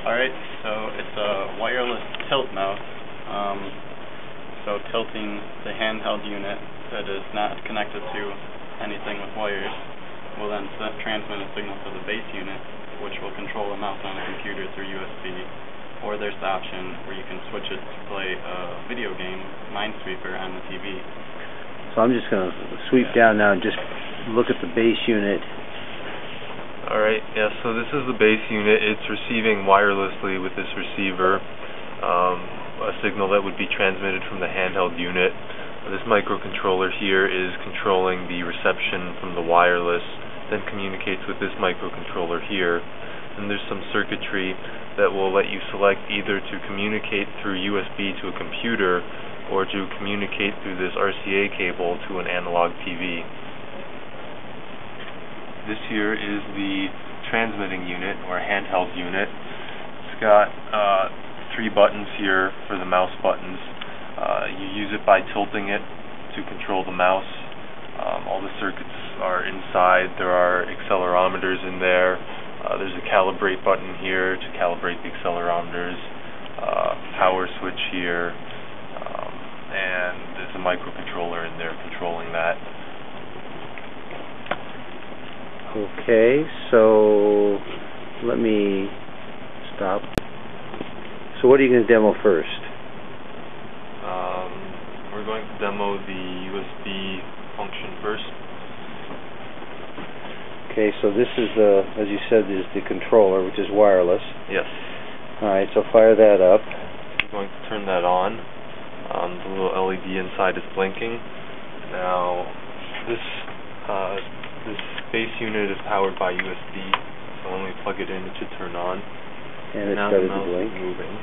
Alright, so it's a wireless tilt mouse. So tilting the handheld unit that is not connected to anything with wires will then transmit a signal to the base unit, which will control the mouse on the computer through USB. Or there's the option where you can switch it to play a video game, Minesweeper, on the TV. So I'm just going to sweep down now and just look at the base unit. Alright, yeah, so this is the base unit. It's receiving wirelessly with this receiver a signal that would be transmitted from the handheld unit. This microcontroller here is controlling the reception from the wireless, then communicates with this microcontroller here. And there's some circuitry that will let you select either to communicate through USB to a computer or to communicate through this RCA cable to an analog TV. This here is the transmitting unit, or handheld unit. It's got 3 buttons here for the mouse buttons. You use it by tilting it to control the mouse. All the circuits are inside. There are accelerometers in there. There's a calibrate button here to calibrate the accelerometers. Power switch here. And there's a microcontroller in there controlling that. Okay, so let me stop. So what are you going to demo first? We're going to demo the USB function first. Okay, so this is the, as you said, is the controller, which is wireless. Yes. Alright, so fire that up. I'm going to turn that on. The little LED inside is blinking. Now, this base unit is powered by USB, so when we plug it in, it should turn on. And it now started the mouse to blink. is moving.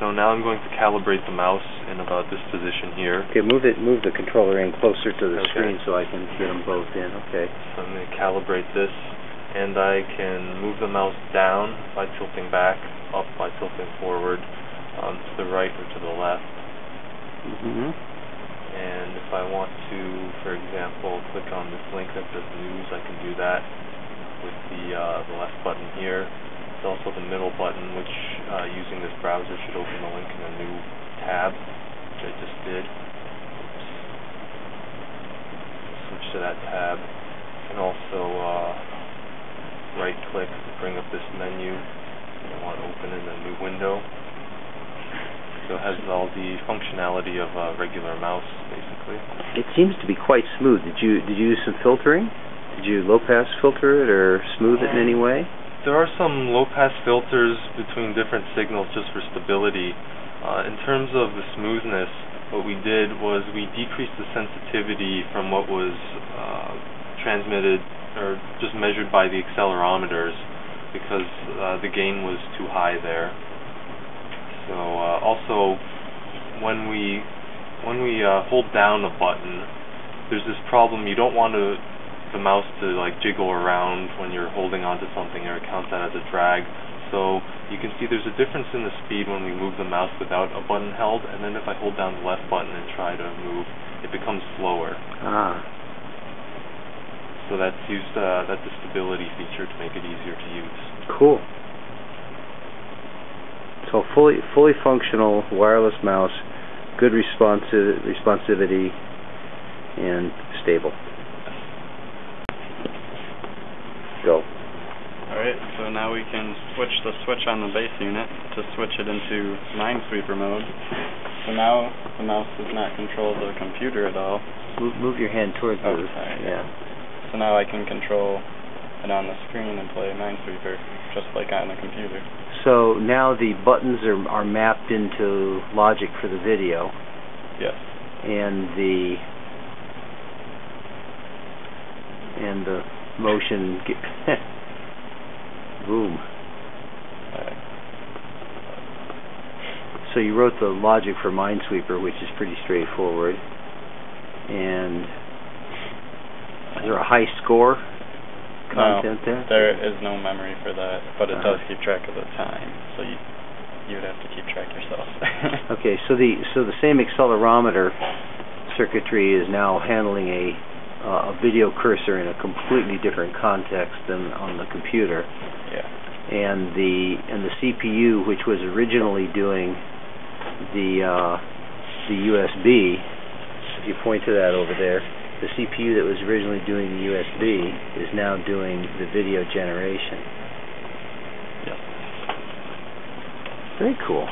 So now I'm going to calibrate the mouse in about this position here. Okay, move the controller in closer to the screen so I can get them both in. Okay. So I'm going to calibrate this, and I can move the mouse down by tilting back, up by tilting forward, to the right or to the left. And if I want to, for example, click on this link that says News, I can do that with the left button here. There's also the middle button, which using this browser should open the link in a new tab, which I just did. Oops. Switch to that tab. And also right click to bring up this menu. I want to open in a new window. So it has all the functionality of a regular mouse, basically. It seems to be quite smooth. Did you use some filtering? Did you low pass filter it or smooth it in any way? There are some low-pass filters between different signals just for stability. In terms of the smoothness, what we did was we decreased the sensitivity from what was transmitted or just measured by the accelerometers because the gain was too high there. So also when we hold down a button, there's this problem. You don't want the mouse to like jiggle around when you're holding onto something, or it counts that as a drag. So you can see there's a difference in the speed when we move the mouse without a button held, and then if I hold down the left button and try to move, it becomes slower. So that's used that's the stability feature to make it easier to use. Cool. So fully functional wireless mouse, good responsivity, and stable. Go. Alright, so now we can switch the switch on the base unit to switch it into Minesweeper mode. So now the mouse does not control the computer at all. Move your hand towards the... sorry. Yeah. So now I can control it on the screen and play Minesweeper, just like on the computer. So now the buttons are mapped into logic for the video. Yes. And the motion... Boom. So you wrote the logic for Minesweeper, which is pretty straightforward. And is there a high score content there? There is no memory for that, but it does keep track of the time. So you would have to keep track yourself. Okay, so the same accelerometer circuitry is now handling a video cursor in a completely different context than on the computer. Yeah. and the CPU, which was originally doing the USB. If you point to that over there, the CPU that was originally doing the USB is now doing the video generation. Yeah. Very cool.